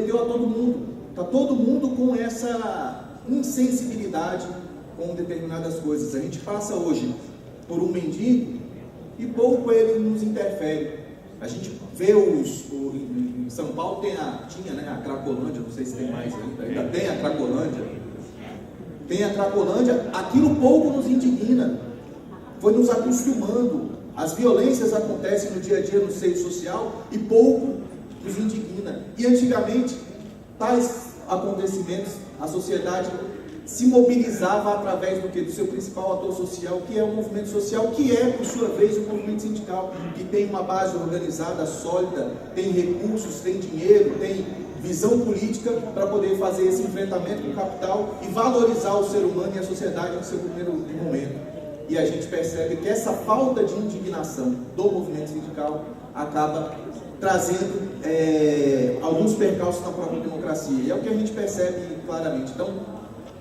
a todo mundo. Está todo mundo com essa insensibilidade com determinadas coisas. A gente passa hoje por um mendigo e pouco ele nos interfere. A gente vê em São Paulo tinha, né, a Cracolândia, não sei se tem mais ainda tem a Cracolândia. Tem a Cracolândia, aquilo pouco nos indigna. Foi nos acostumando. As violências acontecem no dia a dia no seio social e pouco nos indigna. E antigamente, tais acontecimentos, a sociedade se mobilizava através do seu principal ator social, que é o movimento social, que é, por sua vez, o movimento sindical, que tem uma base organizada, sólida, tem recursos, tem dinheiro, tem visão política para poder fazer esse enfrentamento com o capital e valorizar o ser humano e a sociedade no seu primeiro momento. E a gente percebe que essa falta de indignação do movimento sindical acaba trazendo alguns percalços na própria democracia. E é o que a gente percebe claramente. Então,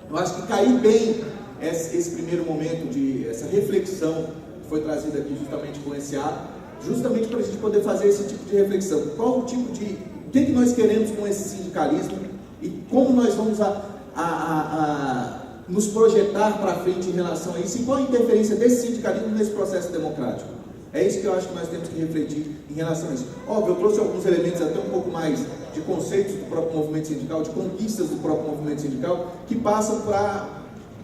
eu acho que caiu bem esse primeiro momento, essa reflexão que foi trazida aqui justamente com esse ato, justamente para a gente poder fazer esse tipo de reflexão. Qual o tipo o que nós queremos com esse sindicalismo e como nós vamos nos projetar para frente em relação a isso e qual a interferência desse sindicalismo nesse processo democrático. É isso que eu acho que nós temos que refletir em relação a isso. Óbvio, eu trouxe alguns elementos até um pouco mais de conceitos do próprio movimento sindical, de conquistas do próprio movimento sindical, que passam para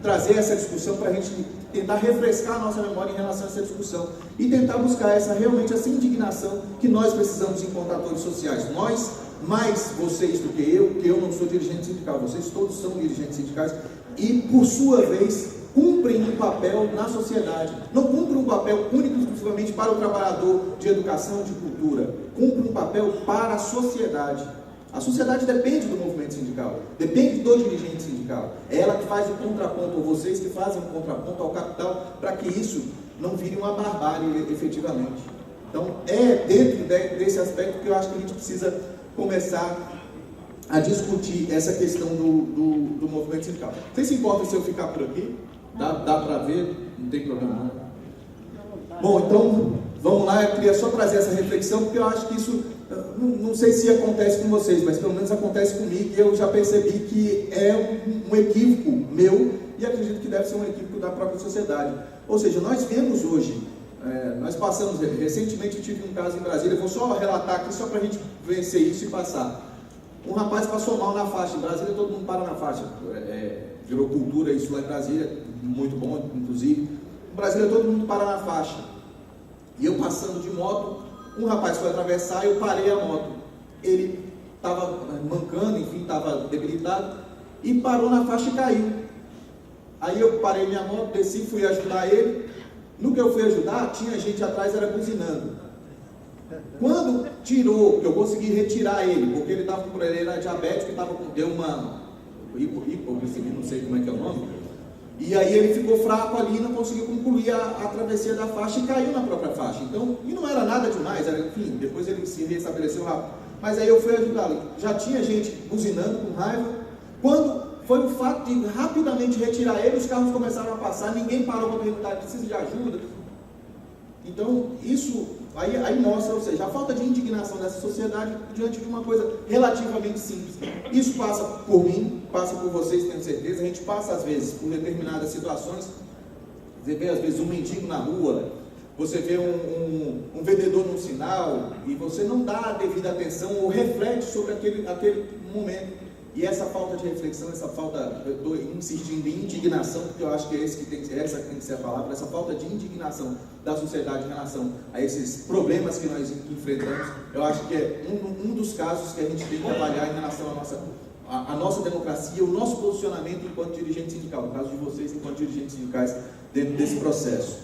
trazer essa discussão, para a gente tentar refrescar a nossa memória em relação a essa discussão e tentar buscar realmente essa indignação que nós precisamos enquanto atores sociais. Nós, mais vocês do que eu não sou dirigente sindical, vocês todos são dirigentes sindicais e, por sua vez, cumprem um papel na sociedade. Não cumprem um papel único e exclusivamente para o trabalhador de educação, de cultura. Cumprem um papel para a sociedade. A sociedade depende do movimento sindical, depende do dirigente sindical. É ela que faz o contraponto, ou vocês que fazem o contraponto ao capital, para que isso não vire uma barbárie efetivamente. Então, é dentro desse aspecto que eu acho que a gente precisa começar a discutir essa questão do movimento sindical. Vocês se importam se eu ficar por aqui? Dá para ver? Não tem problema não. Bom, então, vamos lá. Eu queria só trazer essa reflexão, porque eu acho que isso, não sei se acontece com vocês, mas pelo menos acontece comigo, e eu já percebi que é um equívoco meu, e acredito que deve ser um equívoco da própria sociedade. Ou seja, nós vemos hoje, nós passamos, recentemente eu tive um caso em Brasília, eu vou só relatar aqui, só para a gente vencer isso e passar. Um rapaz passou mal na faixa. Em Brasília todo mundo para na faixa. Virou cultura isso lá em Brasília, muito bom, inclusive. Em Brasília todo mundo para na faixa. E eu passando de moto, um rapaz foi atravessar e eu parei a moto. Ele estava mancando, enfim, estava debilitado, e parou na faixa e caiu. Aí eu parei minha moto, desci, fui ajudar ele. No que eu fui ajudar, tinha gente atrás, era buzinando. Quando tirou, eu consegui retirar ele, porque ele era diabético e deu uma hipoglicemia, não sei como é que é o nome, e aí ele ficou fraco ali e não conseguiu concluir a travessia da faixa e caiu na própria faixa. Então, e não era nada demais, enfim, depois ele se restabeleceu rápido. Mas aí eu fui ajudá-lo. Já tinha gente buzinando com raiva. Quando foi o fato de rapidamente retirar ele, os carros começaram a passar, ninguém parou para perguntar, precisa de ajuda? Então, isso aí mostra, ou seja, a falta de indignação dessa sociedade diante de uma coisa relativamente simples. Isso passa por mim, passa por vocês, tenho certeza. A gente passa, às vezes, por determinadas situações. Você vê, às vezes, um mendigo na rua, você vê um vendedor num sinal, e você não dá a devida atenção ou reflete sobre aquele momento. E essa falta de reflexão, essa falta, eu estou insistindo em indignação, porque eu acho que essa que tem que ser a palavra, essa falta de indignação da sociedade em relação a esses problemas que nós enfrentamos, eu acho que é um dos casos que a gente tem que avaliar em relação à nossa democracia, o nosso posicionamento enquanto dirigente sindical, no caso de vocês enquanto dirigentes sindicais, dentro desse processo.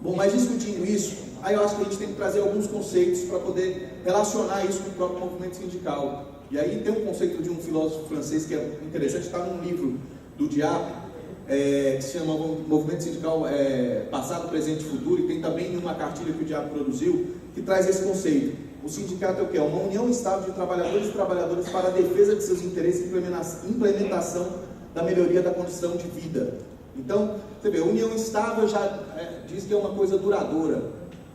Bom, mas discutindo isso, aí eu acho que a gente tem que trazer alguns conceitos para poder relacionar isso com o próprio movimento sindical. E aí tem um conceito de um filósofo francês que é interessante, está num livro do Diabo, que se chama Movimento Sindical Passado, Presente e Futuro, e tem também uma cartilha que o Diabo produziu, que traz esse conceito. O sindicato é o quê? É uma união estável de trabalhadores e trabalhadoras para a defesa de seus interesses e implementação da melhoria da condição de vida. Então, você vê, a união estável já diz que é uma coisa duradoura.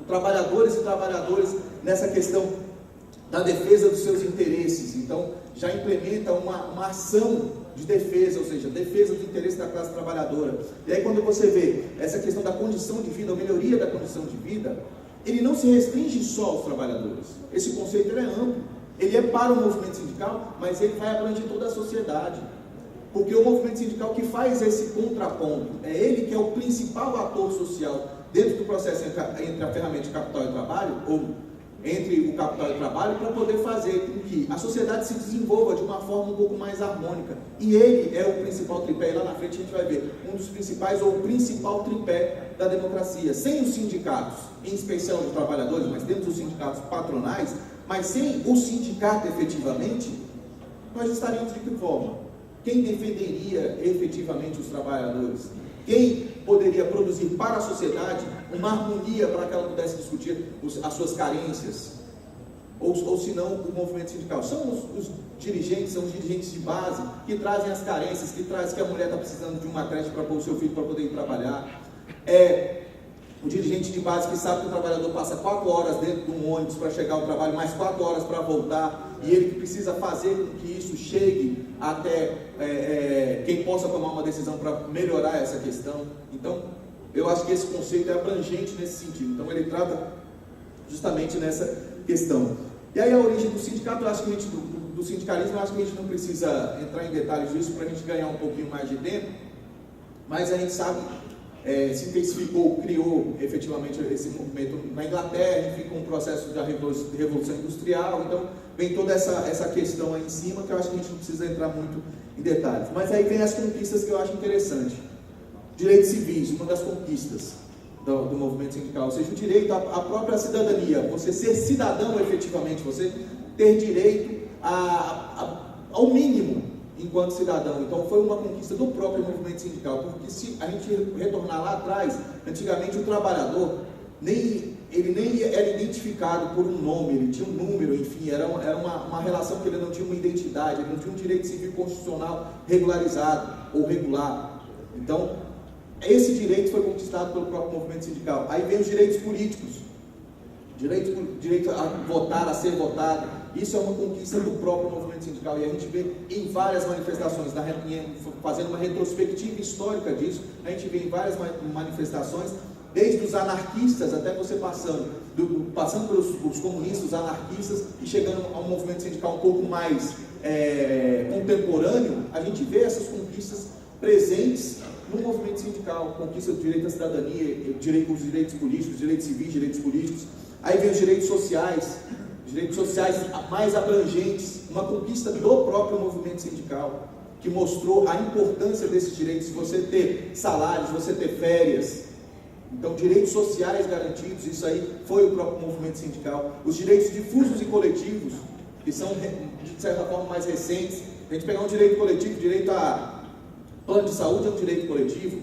Trabalhadores e trabalhadoras nessa questão da defesa dos seus interesses. Então, já implementa uma ação de defesa, ou seja, defesa do interesse da classe trabalhadora. E aí, quando você vê essa questão da condição de vida, a melhoria da condição de vida, ele não se restringe só aos trabalhadores. Esse conceito ele é amplo. Ele é para o movimento sindical, mas ele vai abranger toda a sociedade. Porque o movimento sindical que faz esse contraponto, é ele que é o principal ator social dentro do processo entre a ferramenta de capital e trabalho, ou entre o capital e o trabalho, para poder fazer com que a sociedade se desenvolva de uma forma um pouco mais harmônica. E ele é o principal tripé, e lá na frente a gente vai ver um dos principais, ou o principal tripé da democracia. Sem os sindicatos, em especial os trabalhadores, mas temos os sindicatos patronais, mas sem o sindicato efetivamente, nós estaríamos de que forma? Quem defenderia efetivamente os trabalhadores? Quem poderia produzir para a sociedade uma harmonia para que ela pudesse discutir as suas carências? Ou se não, o movimento sindical? São os dirigentes, são os dirigentes de base que trazem as carências, que trazem que a mulher está precisando de uma creche para pôr o seu filho para poder ir trabalhar. O dirigente de base que sabe que o trabalhador passa 4 horas dentro de um ônibus para chegar ao trabalho, mais 4 horas para voltar, e ele que precisa fazer com que isso chegue até quem possa tomar uma decisão para melhorar essa questão. Então, eu acho que esse conceito é abrangente nesse sentido. Então, ele trata justamente nessa questão. E aí, a origem do sindicato, eu acho que do sindicalismo, eu acho que a gente não precisa entrar em detalhes disso para a gente ganhar um pouquinho mais de tempo, mas a gente sabe... se intensificou, criou efetivamente esse movimento na Inglaterra, fica um processo da Revolução Industrial, então vem toda essa questão aí em cima, que eu acho que a gente não precisa entrar muito em detalhes. Mas aí vem as conquistas que eu acho interessante. Direitos civis, uma das conquistas do movimento sindical, ou seja, o direito à própria cidadania, você ser cidadão efetivamente, você ter direito ao mínimo enquanto cidadão. Então foi uma conquista do próprio movimento sindical, porque se a gente retornar lá atrás, antigamente o trabalhador ele nem era identificado por um nome, ele tinha um número, enfim, era uma relação que ele não tinha uma identidade, ele não tinha um direito civil constitucional regularizado ou regular. Então esse direito foi conquistado pelo próprio movimento sindical. Aí vem os direitos políticos, direito a votar, a ser votado. Isso é uma conquista do próprio movimento sindical, e a gente vê em várias manifestações, fazendo uma retrospectiva histórica disso, a gente vê em várias manifestações, desde os anarquistas até você passando pelos comunistas, os anarquistas, e chegando a um movimento sindical um pouco mais contemporâneo, a gente vê essas conquistas presentes no movimento sindical, conquista do direito à cidadania, os direitos políticos, direitos civis, direitos políticos. Aí vem os direitos sociais mais abrangentes, uma conquista do próprio movimento sindical, que mostrou a importância desses direitos, você ter salários, você ter férias. Então, direitos sociais garantidos, isso aí foi o próprio movimento sindical. Os direitos difusos e coletivos, que são, de certa forma, mais recentes. A gente pegar um direito coletivo, direito a plano de saúde é um direito coletivo.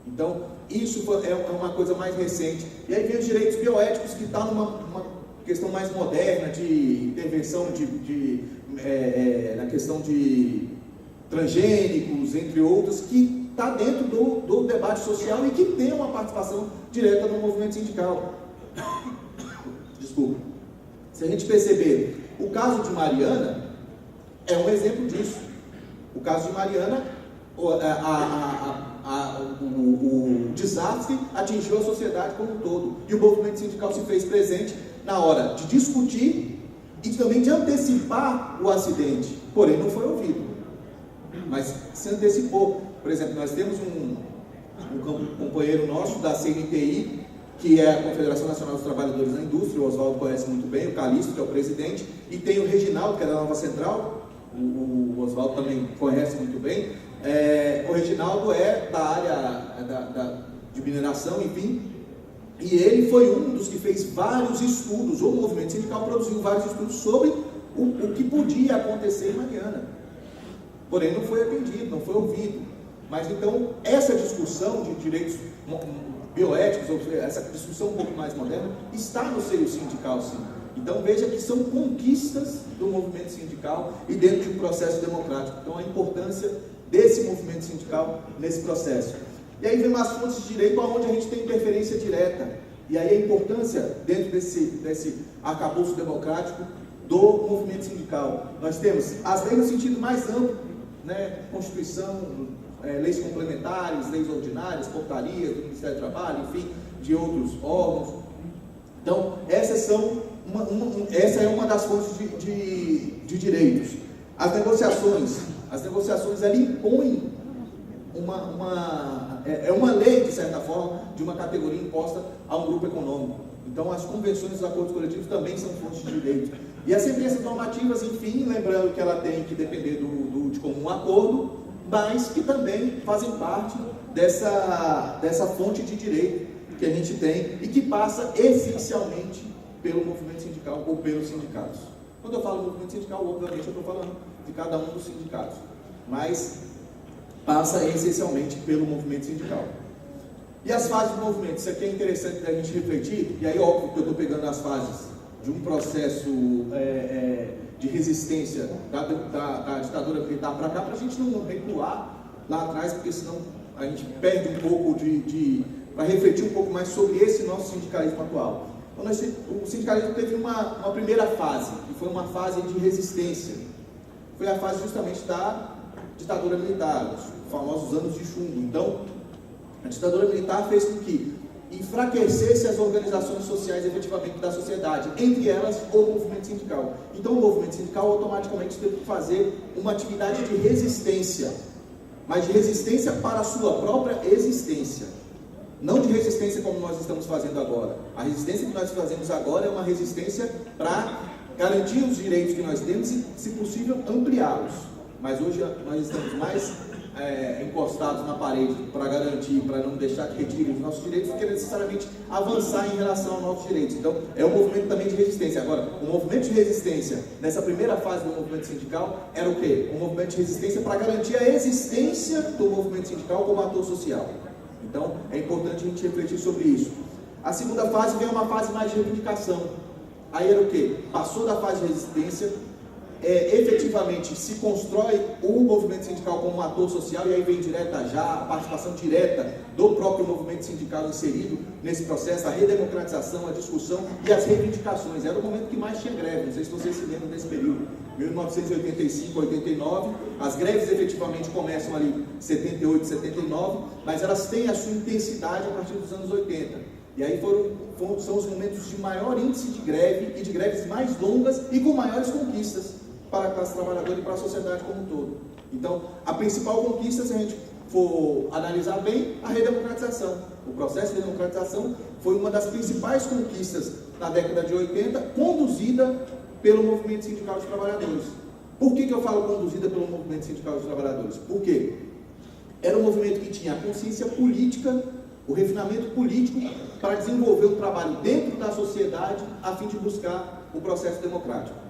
Então, isso é uma coisa mais recente. E aí vem os direitos bioéticos, que está numa questão mais moderna de intervenção na questão de transgênicos, entre outros, que está dentro do debate social e que tem uma participação direta no movimento sindical. Desculpa. Se a gente perceber, o caso de Mariana é um exemplo disso. O caso de Mariana, o desastre atingiu a sociedade como um todo, e o movimento sindical se fez presente na hora de discutir e também de antecipar o acidente, porém não foi ouvido, mas se antecipou. Por exemplo, nós temos um companheiro nosso da CNTI, que é a Confederação Nacional dos Trabalhadores da Indústria, o Oswaldo conhece muito bem, o Calixto, que é o presidente, e tem o Reginaldo, que é da Nova Central, o Oswaldo também conhece muito bem. O Reginaldo é da área de mineração, enfim, e ele foi um dos que fez vários estudos, ou o movimento sindical produziu vários estudos sobre o que podia acontecer em Mariana. Porém, não foi atendido, não foi ouvido. Mas então, essa discussão de direitos bioéticos, ou seja, essa discussão um pouco mais moderna, está no seio sindical, sim. Então, veja que são conquistas do movimento sindical e dentro de um processo democrático. Então, a importância desse movimento sindical nesse processo. E aí vem as fontes de direito onde a gente tem interferência direta. E aí a importância, dentro desse arcabouço democrático, do movimento sindical. Nós temos as leis no sentido mais amplo, né? Constituição, leis complementares, leis ordinárias, portarias do Ministério do Trabalho, enfim, de outros órgãos. Então, essa é uma das fontes de direitos. As negociações elas impõem uma lei, de certa forma, de uma categoria imposta a um grupo econômico. Então, as convenções e os acordos coletivos também são fontes de direitos. E as sentenças normativas, enfim, lembrando que ela tem que depender de comum acordo, mas que também fazem parte dessa fonte de direito que a gente tem e que passa essencialmente pelo movimento sindical ou pelos sindicatos. Quando eu falo movimento sindical, obviamente eu estou falando de cada um dos sindicatos, mas passa essencialmente pelo movimento sindical. E as fases do movimento, isso aqui é interessante da gente refletir, e aí óbvio que eu estou pegando as fases de um processo de resistência da ditadura militar para cá, para a gente não recuar lá atrás, porque senão a gente perde um pouco para refletir um pouco mais sobre esse nosso sindicalismo atual. Então, o sindicalismo teve uma primeira fase, que foi uma fase de resistência. Foi a fase justamente da ditadura militar, os famosos anos de chumbo. Então, a ditadura militar fez com que enfraquecesse as organizações sociais efetivamente da sociedade, entre elas o movimento sindical. Então, o movimento sindical automaticamente teve que fazer uma atividade de resistência, mas de resistência para a sua própria existência. Não de resistência como nós estamos fazendo agora. A resistência que nós fazemos agora é uma resistência para garantir os direitos que nós temos e, se possível, ampliá-los. Mas hoje nós estamos mais encostados na parede para garantir, para não deixar que retirem os nossos direitos, do que necessariamente avançar em relação aos nossos direitos. Então, é um movimento também de resistência. Agora, o movimento de resistência, nessa primeira fase do movimento sindical, era o quê? Um movimento de resistência para garantir a existência do movimento sindical como ator social. Então, é importante a gente refletir sobre isso. A segunda fase vem uma fase mais de reivindicação. Aí era o quê? Passou da fase de resistência, efetivamente se constrói o movimento sindical como um ator social, e aí vem direta já a participação direta do próprio movimento sindical inserido nesse processo, a redemocratização, a discussão e as reivindicações. Era o momento que mais tinha greve, não sei se vocês se lembram desse período, 1985, 89, as greves efetivamente começam ali 78, 79, mas elas têm a sua intensidade a partir dos anos 80. E aí são os momentos de maior índice de greve e de greves mais longas e com maiores conquistas para a classe trabalhadora e para a sociedade como um todo. Então, a principal conquista, se a gente for analisar bem, a redemocratização. O processo de redemocratização foi uma das principais conquistas na década de 80, conduzida pelo movimento sindical de trabalhadores. Por que eu falo conduzida pelo movimento sindical de trabalhadores? Porque era um movimento que tinha a consciência política, o refinamento político para desenvolver um trabalho dentro da sociedade a fim de buscar o processo democrático.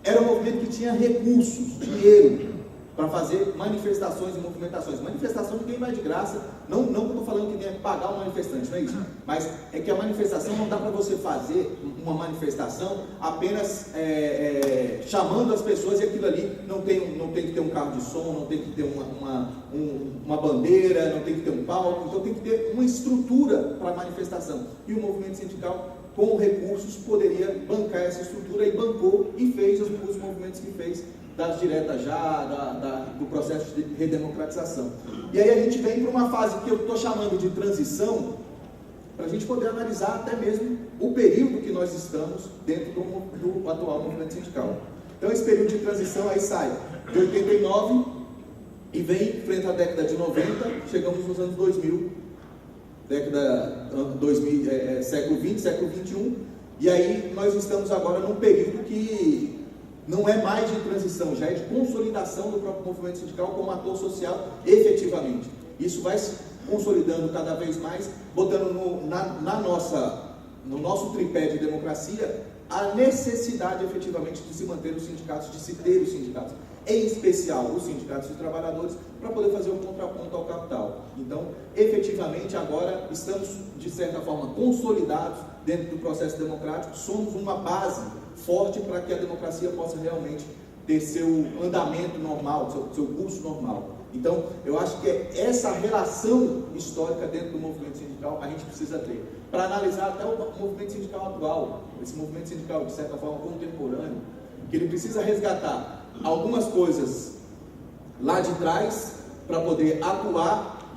Era um movimento que tinha recursos, dinheiro, para fazer manifestações e movimentações. Manifestação ninguém vai de graça, não estou falando que tem que pagar o manifestante, não é isso. Mas é que a manifestação não dá para você fazer uma manifestação apenas chamando as pessoas, e aquilo ali não tem que ter um carro de som, não tem que ter uma bandeira, não tem que ter um palco, então tem que ter uma estrutura para a manifestação. E o movimento sindical, com recursos, poderia bancar essa estrutura, e bancou e fez os movimentos que fez, das diretas já, do processo de redemocratização. E aí a gente vem para uma fase que eu estou chamando de transição, para a gente poder analisar até mesmo o período que nós estamos dentro do atual movimento sindical. Então, esse período de transição aí sai de 89 e vem frente à década de 90, chegamos nos anos 2000, século XX, século XXI, e aí nós estamos agora num período que não é mais de transição, já é de consolidação do próprio movimento sindical como ator social efetivamente. Isso vai se consolidando cada vez mais, botando no nosso tripé de democracia a necessidade efetivamente de se manter os sindicatos, de se ter os sindicatos, em especial os sindicatos de trabalhadores, para poder fazer um contraponto ao capital. Então, efetivamente, agora estamos, de certa forma, consolidados dentro do processo democrático, somos uma base forte para que a democracia possa realmente ter seu andamento normal, seu curso normal. Então, eu acho que essa relação histórica dentro do movimento sindical a gente precisa ter, para analisar até o movimento sindical atual, esse movimento sindical, de certa forma, contemporâneo, que ele precisa resgatar algumas coisas lá de trás para poder atuar,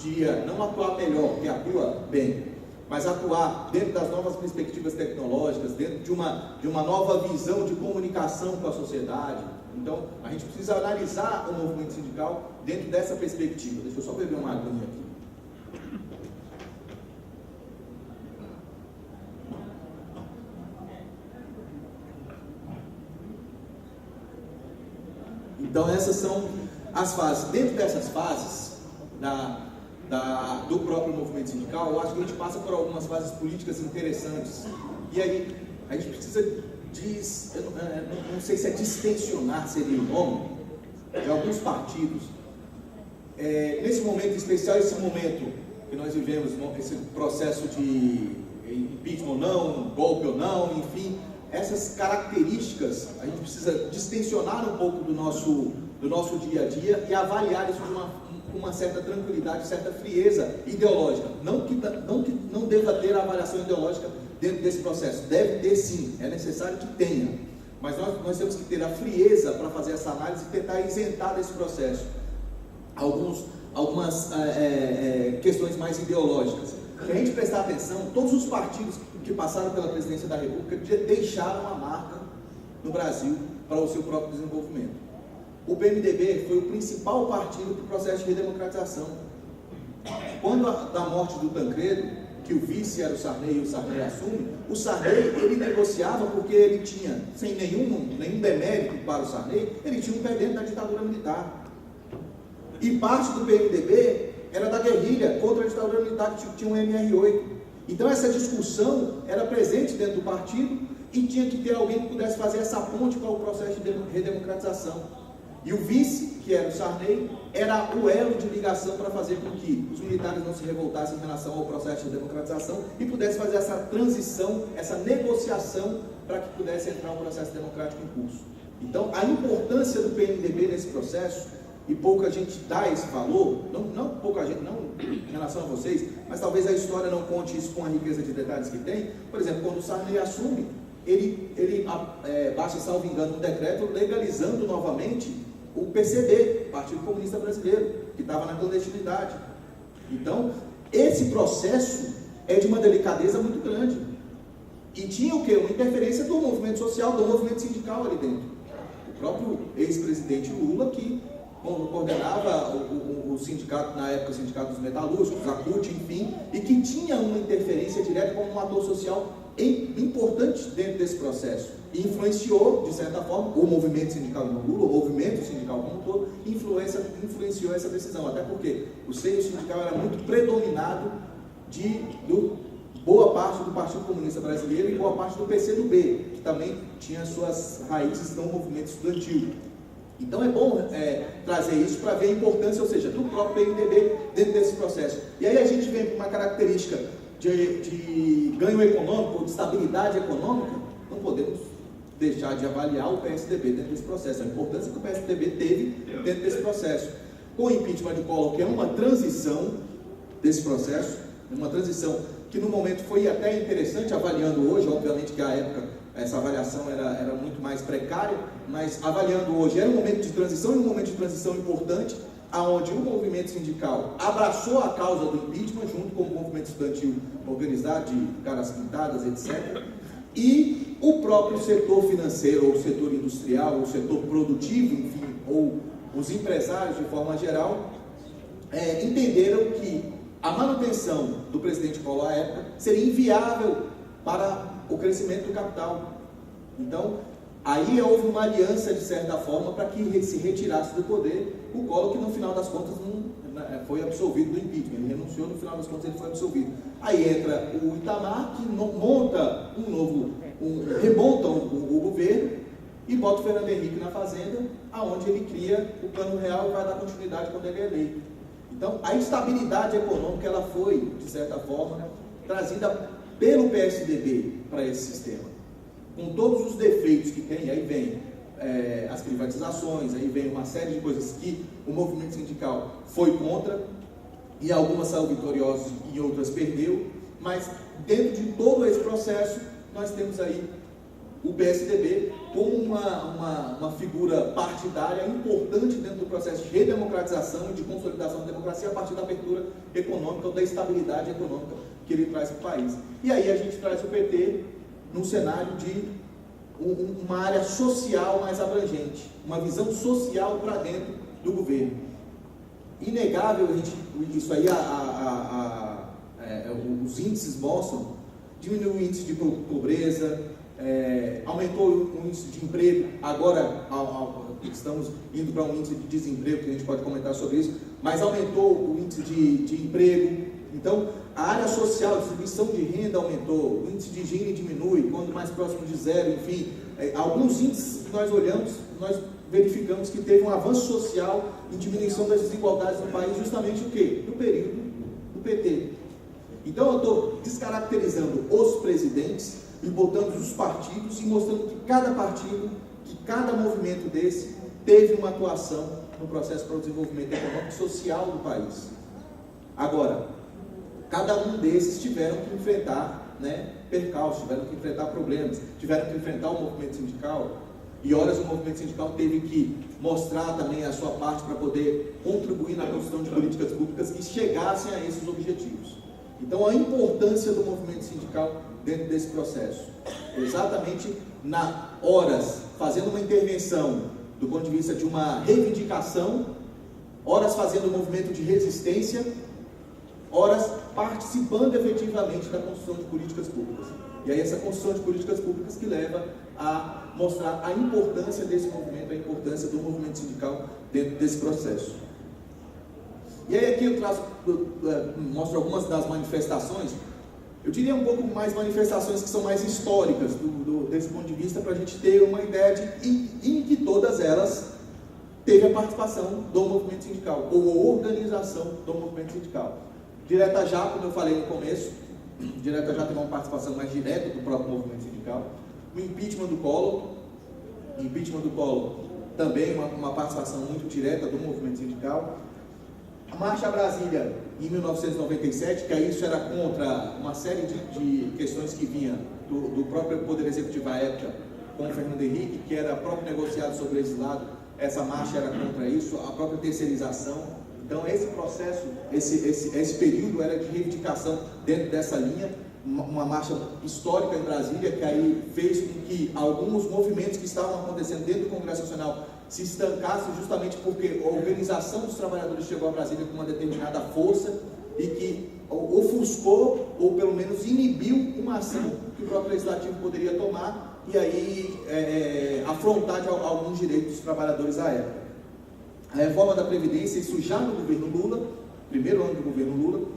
não atuar melhor, porque atua bem, mas atuar dentro das novas perspectivas tecnológicas, dentro de uma nova visão de comunicação com a sociedade. Então, a gente precisa analisar o movimento sindical dentro dessa perspectiva. Deixa eu só beber uma aguinha aqui. Então, essas são as fases. Dentro dessas fases do próprio movimento sindical, eu acho que a gente passa por algumas fases políticas interessantes. E aí, a gente precisa não sei se é distensionar seria o nome, de alguns partidos. Nesse momento especial, esse momento que nós vivemos, esse processo de impeachment ou não, golpe ou não, enfim, essas características, a gente precisa distensionar um pouco do nosso dia a dia e avaliar isso com uma certa tranquilidade, certa frieza ideológica. Não que não deva ter a avaliação ideológica dentro desse processo. Deve ter sim, é necessário que tenha. Mas nós temos que ter a frieza para fazer essa análise e tentar isentar desse processo algumas questões mais ideológicas. Se a gente prestar atenção, todos os partidos que passaram pela presidência da República deixaram a marca no Brasil para o seu próprio desenvolvimento. O PMDB foi o principal partido para o processo de redemocratização. Quando da morte do Tancredo, que o vice era o Sarney e o Sarney assume, o Sarney ele negociava porque ele tinha, sem nenhum demérito para o Sarney, ele tinha um pé dentro da ditadura militar. E parte do PMDB era da guerrilha contra a ditadura militar, que tinha um MR8. Então essa discussão era presente dentro do partido e tinha que ter alguém que pudesse fazer essa ponte para o processo de redemocratização. E o vice, que era o Sarney, era o elo de ligação para fazer com que os militares não se revoltassem em relação ao processo de democratização e pudesse fazer essa transição, essa negociação para que pudesse entrar um processo democrático em curso. Então a importância do PMDB nesse processo, e pouca gente dá esse valor, não pouca gente, não em relação a vocês, mas talvez a história não conte isso com a riqueza de detalhes que tem. Por exemplo, quando o Sarney assume, ele baixa, salvo engano, um decreto legalizando novamente o PCB, Partido Comunista Brasileiro, que estava na clandestinidade. Então, esse processo é de uma delicadeza muito grande. E tinha o quê? Uma interferência do movimento social, do movimento sindical ali dentro. O próprio ex-presidente Lula, que coordenava o sindicato, na época o Sindicato dos Metalúrgicos, a CUT, enfim, e que tinha uma interferência direta como um ator social importante dentro desse processo. E influenciou, de certa forma, o movimento sindical do Lula, o movimento sindical como um todo, influenciou essa decisão, até porque o seio sindical era muito predominado de boa parte do Partido Comunista Brasileiro e boa parte do PCdoB, que também tinha suas raízes no movimento estudantil. Então é bom trazer isso para ver a importância, ou seja, do próprio PMDB dentro desse processo. E aí a gente vem para uma característica de ganho econômico, ou de estabilidade econômica. Não podemos deixar de avaliar o PSDB dentro desse processo, a importância que o PSDB teve dentro desse processo. Com o impeachment de Collor, que é uma transição desse processo, uma transição que no momento foi até interessante, avaliando hoje, obviamente que à época essa avaliação era muito mais precária, mas avaliando hoje, era um momento de transição, e um momento de transição importante, aonde o movimento sindical abraçou a causa do impeachment, junto com o movimento estudantil organizado, de caras pintadas, etc., e o próprio setor financeiro, ou setor industrial, ou setor produtivo, enfim, ou os empresários de forma geral, entenderam que a manutenção do presidente Collor à época seria inviável para o crescimento do capital. Então, aí houve uma aliança, de certa forma, para que se retirasse do poder o Collor, que no final das contas não foi absolvido do impeachment. Ele renunciou, no final das contas ele foi absolvido. Aí entra o Itamar, que monta remonta o governo e bota o Fernando Henrique na fazenda, aonde ele cria o Plano Real e vai dar continuidade quando ele é eleito. Então, a instabilidade econômica, ela foi, de certa forma, trazida pelo PSDB para esse sistema, com todos os defeitos que tem. Aí vem as privatizações, aí vem uma série de coisas que o movimento sindical foi contra, e algumas saiu vitoriosas e outras perdeu, mas dentro de todo esse processo, nós temos aí o PSDB como uma figura partidária importante dentro do processo de redemocratização e de consolidação da democracia a partir da abertura econômica ou da estabilidade econômica que ele traz para o país. E aí a gente traz o PT num cenário de uma área social mais abrangente, uma visão social para dentro do governo. Inegável, isso aí os índices mostram, diminuiu o índice de pobreza, aumentou o índice de emprego, agora estamos indo para um índice de desemprego, que a gente pode comentar sobre isso, mas aumentou o índice de emprego. Então, a área social, a distribuição de renda aumentou, o índice de higiene diminui, quando mais próximo de zero, enfim. Alguns índices que nós olhamos, nós verificamos que teve um avanço social em diminuição das desigualdades no país, justamente o quê? No período do PT. Então, eu estou descaracterizando os presidentes e botando os partidos e mostrando que cada partido, que cada movimento desse teve uma atuação no processo para o desenvolvimento econômico e social do país. Agora, cada um desses tiveram que enfrentar percalços, tiveram que enfrentar problemas, tiveram que enfrentar o movimento sindical, e horas o movimento sindical teve que mostrar também a sua parte para poder contribuir na construção de políticas públicas que chegassem a esses objetivos. Então, a importância do movimento sindical dentro desse processo, exatamente na horas, fazendo uma intervenção do ponto de vista de uma reivindicação, horas fazendo um movimento de resistência, horas participando efetivamente da construção de políticas públicas. E aí essa construção de políticas públicas que leva a mostrar a importância desse movimento, a importância do movimento sindical dentro desse processo. E aí aqui eu mostro algumas das manifestações, eu diria um pouco mais manifestações que são mais históricas desse ponto de vista, para a gente ter uma ideia de em que todas elas teve a participação do movimento sindical, ou a organização do movimento sindical. Direta Já, como eu falei no começo, Direta Já teve uma participação mais direta do próprio movimento sindical. O impeachment do Collor também uma participação muito direta do movimento sindical. A Marcha a Brasília, em 1997, que aí isso era contra uma série de questões que vinha do próprio Poder Executivo à época, com o Fernando Henrique, que era próprio negociado sobre esse lado. Essa marcha era contra isso, a própria terceirização. Então, esse processo, esse período era de reivindicação dentro dessa linha, uma marcha histórica em Brasília, que aí fez com que alguns movimentos que estavam acontecendo dentro do Congresso Nacional se estancassem, justamente porque a organização dos trabalhadores chegou a Brasília com uma determinada força e que ofuscou, ou pelo menos inibiu, uma ação que o próprio Legislativo poderia tomar e aí afrontar de alguns direitos dos trabalhadores à época. A reforma da Previdência, isso já no governo Lula, primeiro ano do governo Lula.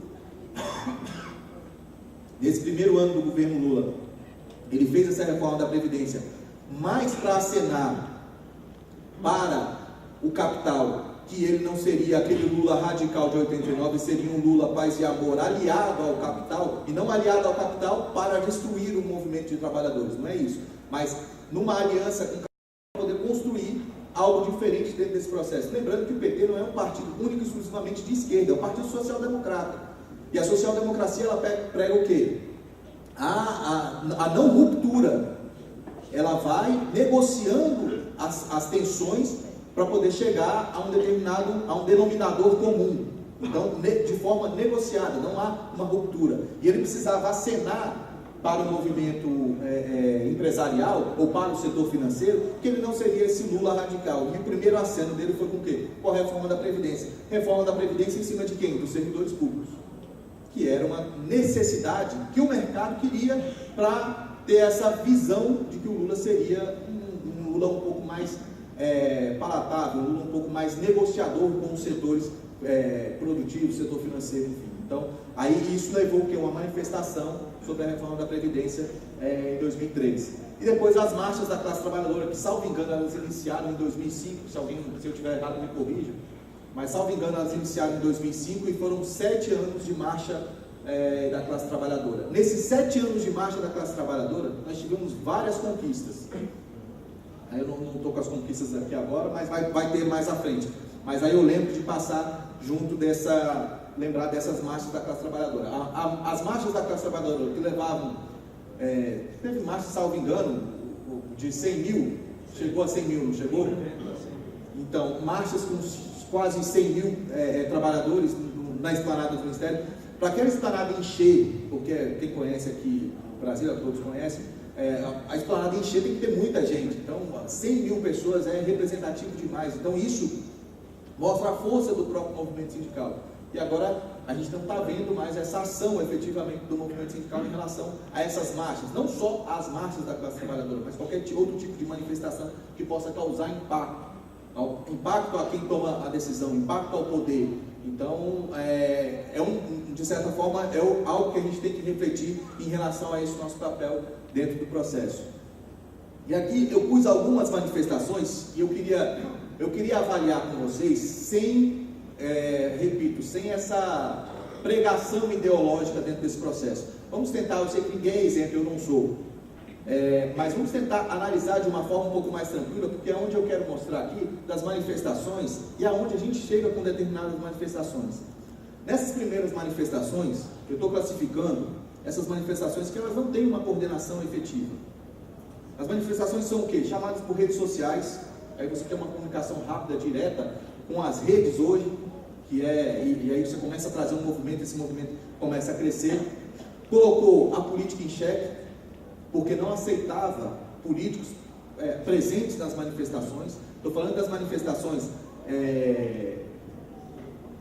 Nesse primeiro ano do governo Lula, ele fez essa reforma da Previdência mais para acenar para o capital que ele não seria aquele Lula radical de 89, seria um Lula paz e amor aliado ao capital, e não aliado ao capital para destruir o movimento de trabalhadores, não é isso, mas numa aliança com o capital para poder construir algo diferente dentro desse processo. Lembrando que o PT não é um partido único e exclusivamente de esquerda, é um partido social-democrata. E a social-democracia, ela prega o quê? A não ruptura. Ela vai negociando as tensões para poder chegar a um denominador comum. Então, de forma negociada, não há uma ruptura. E ele precisava acenar para o movimento empresarial ou para o setor financeiro, que ele não seria esse Lula radical. E o primeiro aceno dele foi com o quê? Com a reforma da Previdência. Reforma da Previdência em cima de quem? Dos servidores públicos. Que era uma necessidade que o mercado queria para ter essa visão de que o Lula seria um Lula um pouco mais palatável, um Lula um pouco mais negociador com os setores produtivos, setor financeiro, enfim. Então, aí isso levou o quê? Uma manifestação sobre a reforma da Previdência em 2003. E depois as marchas da classe trabalhadora, que, salvo engano, elas iniciaram em 2005, se eu estiver errado me corrija, mas, salvo engano, elas iniciaram em 2005 e foram 7 anos de marcha da classe trabalhadora. Nesses 7 anos de marcha da classe trabalhadora, nós tivemos várias conquistas. Aí eu não estou com as conquistas aqui agora, mas vai ter mais à frente. Mas aí eu lembro de passar junto lembrar dessas marchas da classe trabalhadora. As marchas da classe trabalhadora que levavam, teve marcha, salvo engano, de 100 mil, chegou a 100 mil, não chegou? Então, marchas com quase 100 mil trabalhadores na esplanada do Ministério. Para aquela esplanada encher, porque quem conhece aqui Brasília, todos conhecem, a esplanada encher tem que ter muita gente. Então, 100 mil pessoas é representativo demais. Então, isso mostra a força do próprio movimento sindical. E agora a gente não está vendo mais essa ação efetivamente do movimento sindical em relação a essas marchas. Não só as marchas da classe trabalhadora, mas qualquer outro tipo de manifestação que possa causar impacto. Impacto a quem toma a decisão, impacto ao poder. Então, de certa forma, algo que a gente tem que refletir em relação a esse nosso papel dentro do processo. E aqui eu pus algumas manifestações e eu queria avaliar com vocês sem essa pregação ideológica dentro desse processo. Vamos tentar, eu sei que ninguém é isento, eu não sou, mas vamos tentar analisar de uma forma um pouco mais tranquila, porque é onde eu quero mostrar aqui das manifestações e aonde a gente chega com determinadas manifestações. Nessas primeiras manifestações, eu estou classificando essas manifestações que elas não têm uma coordenação efetiva. As manifestações são o quê? Chamadas por redes sociais, aí você tem uma comunicação rápida, direta, com as redes hoje, e aí você começa a trazer um movimento, esse movimento começa a crescer. Colocou a política em xeque, porque não aceitava políticos presentes nas manifestações. Estou falando das manifestações,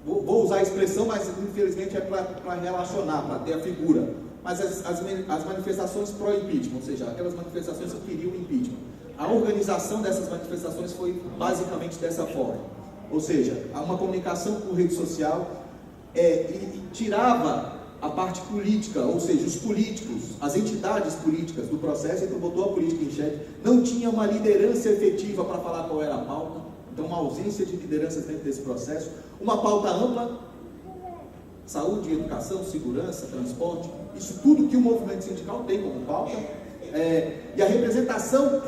vou usar a expressão, mas infelizmente é para relacionar, para ter a figura. Mas as manifestações pró-impeachment, ou seja, aquelas manifestações que queriam impeachment. A organização dessas manifestações foi basicamente dessa forma. Ou seja, uma comunicação por rede social e tirava a parte política, ou seja, os políticos, as entidades políticas do processo, então botou a política em xeque, não tinha uma liderança efetiva para falar qual era a pauta, então uma ausência de lideranças dentro desse processo, uma pauta ampla, saúde, educação, segurança, transporte, isso tudo que o movimento sindical tem como pauta, e a representação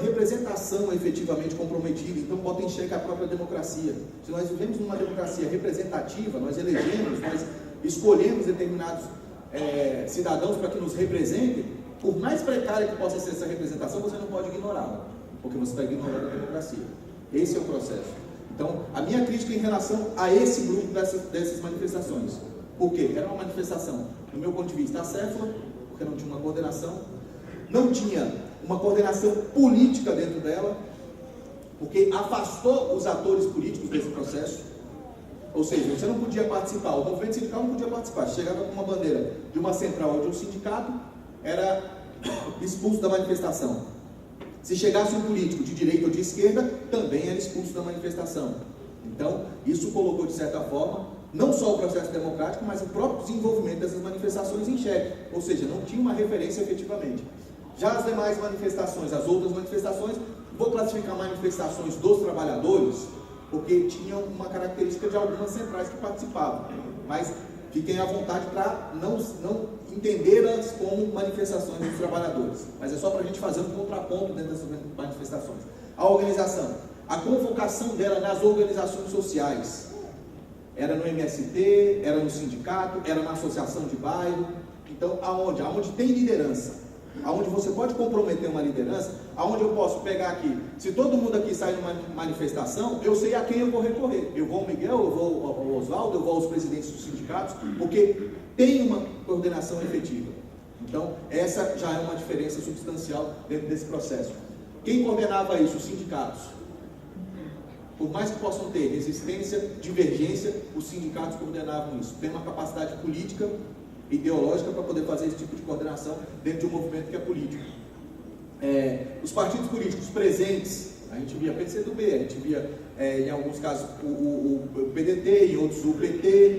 efetivamente comprometida, então bota em xeque a própria democracia. Se nós vivemos numa democracia representativa, nós elegemos, nós escolhemos determinados cidadãos para que nos representem, por mais precária que possa ser essa representação, você não pode ignorá-la, porque você está ignorando a democracia. Esse é o processo. Então, a minha crítica em relação a esse grupo dessas manifestações. Por quê? Era uma manifestação, do meu ponto de vista, acéfala, porque não tinha uma coordenação, não tinha uma coordenação política dentro dela, porque afastou os atores políticos desse processo. Ou seja, você não podia participar, o movimento sindical não podia participar. Chegava com uma bandeira de uma central ou de um sindicato, era expulso da manifestação. Se chegasse um político de direita ou de esquerda, também era expulso da manifestação. Então, isso colocou, de certa forma, não só o processo democrático, mas o próprio desenvolvimento dessas manifestações em xeque. Ou seja, não tinha uma referência efetivamente. Já as demais manifestações, as outras manifestações, vou classificar manifestações dos trabalhadores, porque tinham uma característica de algumas centrais que participavam, mas fiquem à vontade para não entendê-las como manifestações dos trabalhadores, mas é só para a gente fazer um contraponto dentro dessas manifestações. A organização, a convocação dela nas organizações sociais, era no MST, era no sindicato, era na associação de bairro. Então, aonde tem liderança, aonde você pode comprometer uma liderança, aonde eu posso pegar aqui, se todo mundo aqui sai numa manifestação, eu sei a quem eu vou recorrer. Eu vou ao Miguel, eu vou ao Oswaldo, eu vou aos presidentes dos sindicatos, porque tem uma coordenação efetiva. Então, essa já é uma diferença substancial dentro desse processo. Quem coordenava isso? Os sindicatos. Por mais que possam ter resistência, divergência, os sindicatos coordenavam isso. Tem uma capacidade política, ideológica, para poder fazer esse tipo de coordenação dentro de um movimento que é político. Os partidos políticos presentes, a gente via PCdoB, a gente via, em alguns casos, o PDT, em outros o PT,